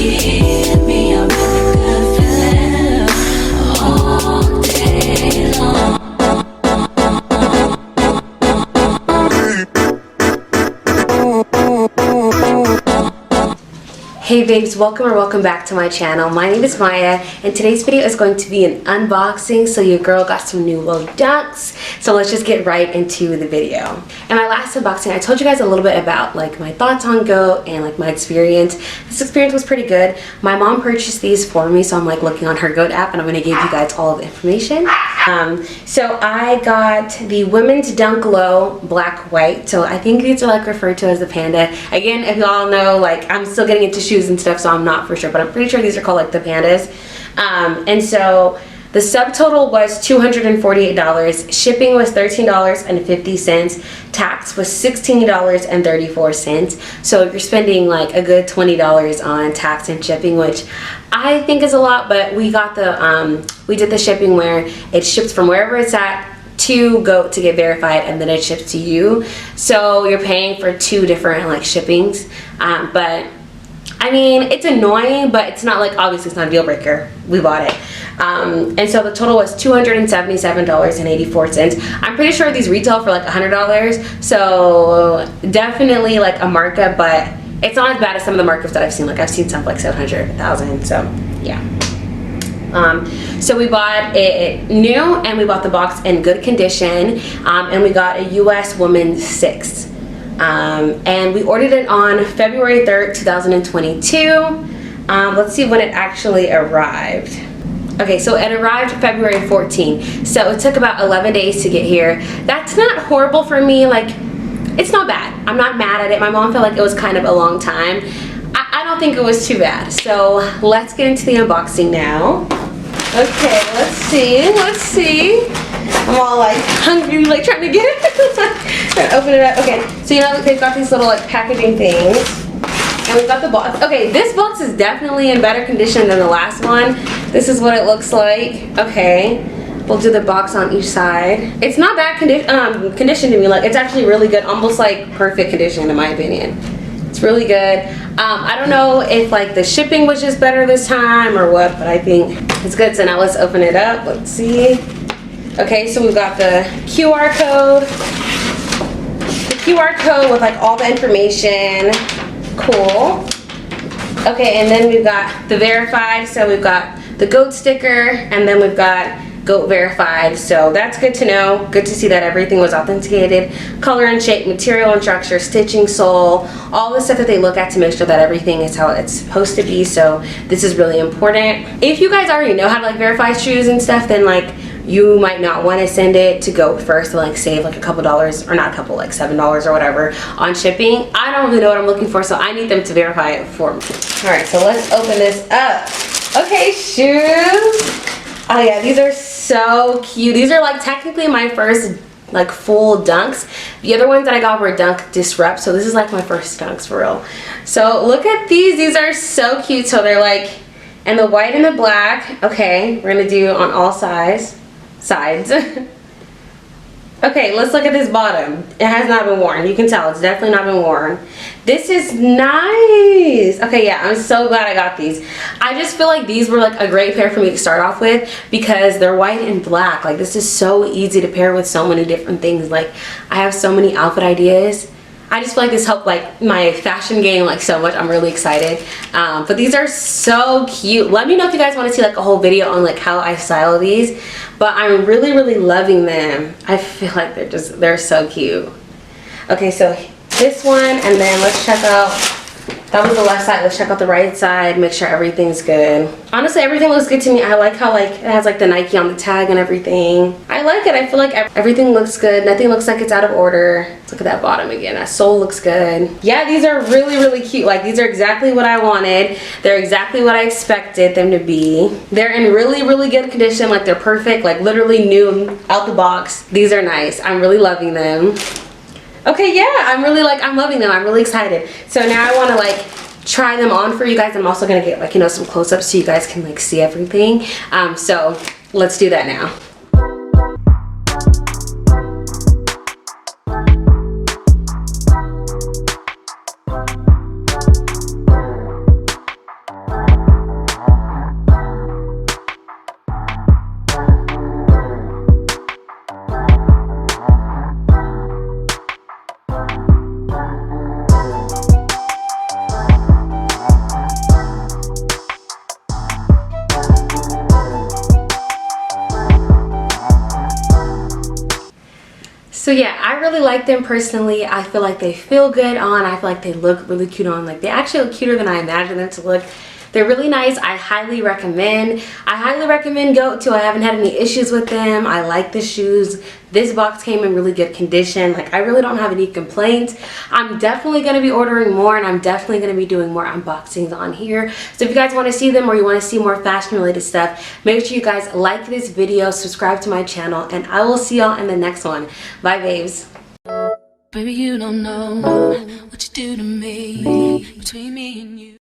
give me a really good feeling all day long. Hey babes, welcome back to my channel. My name is Maya, and today's video is going to be an unboxing. So your girl got some new little dunks, so let's just get right into the video. In my last unboxing, I told you guys a little bit about like my thoughts on GOAT and like my experience. This experience was pretty good. My mom purchased these for me, so I'm like looking on her GOAT app, and I'm gonna give you guys all of the information. So I got the women's dunk low black white. So I think these are like referred to as the panda. Again, if y'all know, like I'm still getting into shoes and stuff, so I'm not for sure, but I'm pretty sure these are called like the pandas. And so the subtotal was $248. Shipping was $13.50. Tax was $16.34. So you're spending like a good $20 on tax and shipping, which I think is a lot, but we got the we did the shipping where it ships from wherever it's at to GOAT to get verified, and then it ships to you. So you're paying for two different like shippings, but I mean, it's annoying, but it's not like, obviously it's not a deal breaker. We bought it. And so the total was $277.84. I'm pretty sure these retail for like $100. So definitely like a markup, but it's not as bad as some of the markups that I've seen. Like I've seen some like 700, 1,000, so yeah. So we bought it new, and we bought the box in good condition, and we got a US woman's 6. And we ordered it on February 3rd, 2022. Let's see when it actually arrived. Okay, so it arrived February 14th. So it took about 11 days to get here. That's not horrible for me. Like, it's not bad. I'm not mad at it. My mom felt like it was kind of a long time. I don't think it was too bad. So let's get into the unboxing now. Okay, let's see. I'm all like hungry, like trying to get it. Trying to open it up. Okay, so you know they've got these little like packaging things, and we've got the box. Okay, this box is definitely in better condition than the last one. This is what it looks like. Okay, we'll do the box on each side. It's not bad condition to me. Like it's actually really good, almost like perfect condition in my opinion. It's really good. I don't know if like the shipping was just better this time or what, but I think it's good. So now let's open it up. Let's see. Okay, so we've got the QR code. The QR code with like all the information. Cool. Okay, and then we've got the verified. So we've got the GOAT sticker, and then we've got GOAT verified. So that's good to know. Good to see that everything was authenticated. Color and shape, material and structure, stitching, sole, all the stuff that they look at to make sure that everything is how it's supposed to be. So this is really important. If you guys already know how to like verify shoes and stuff, then like you might not want to send it to GOAT first and like save like a couple dollars, or not a couple, like $7 or whatever on shipping. I don't really know what I'm looking for, so I need them to verify it for me. All right, so let's open this up. Okay, shoes. Oh yeah, these are so cute. These are like technically my first like full dunks. The other ones that I got were Dunk Disrupt, so this is like my first dunks for real. So look at these. These are so cute. So they're like in the white and the black. Okay, we're gonna do on all sides. Okay, let's look at this bottom. It has not been worn. You can tell it's definitely not been worn. This is nice. Okay, yeah, I'm so glad I got these. I just feel like these were like a great pair for me to start off with because they're white and black. Like this is so easy to pair with so many different things. Like I have so many outfit ideas. I just feel like this helped like my fashion game like so much. I'm really excited. But these are so cute. Let me know if you guys want to see like a whole video on like how I style these. But I'm really loving them. I feel like they're so cute. Okay, so this one, and then let's check out, that was the left side. Let's check out the right side, make sure everything's good. Honestly, everything looks good to me. I like how like it has like the Nike on the tag and everything. I like it. I feel like everything looks good. Nothing looks like it's out of order. Let's look at that bottom again. That sole looks good. Yeah, these are really cute. Like these are exactly what I wanted. They're exactly what I expected them to be. They're in really good condition. Like they're perfect, like literally new out the box. These are nice. I'm really loving them. Okay, yeah, I'm loving them. I'm really excited. So now I want to like try them on for you guys. I'm also gonna get like, you know, some close-ups so you guys can like see everything. So let's do that now. So yeah, I really like them personally. I feel like they feel good on. I feel like they look really cute on. Like they actually look cuter than I imagined them to look. They're really nice. I highly recommend. I highly recommend Goat too. I haven't had any issues with them. I like the shoes. This box came in really good condition. Like I really don't have any complaints. I'm definitely going to be ordering more, and I'm definitely going to be doing more unboxings on here. So if you guys want to see them or you want to see more fashion related stuff, make sure you guys like this video, subscribe to my channel, and I will see y'all in the next one. Bye babes. Baby, you don't know what you do to me, between me and you.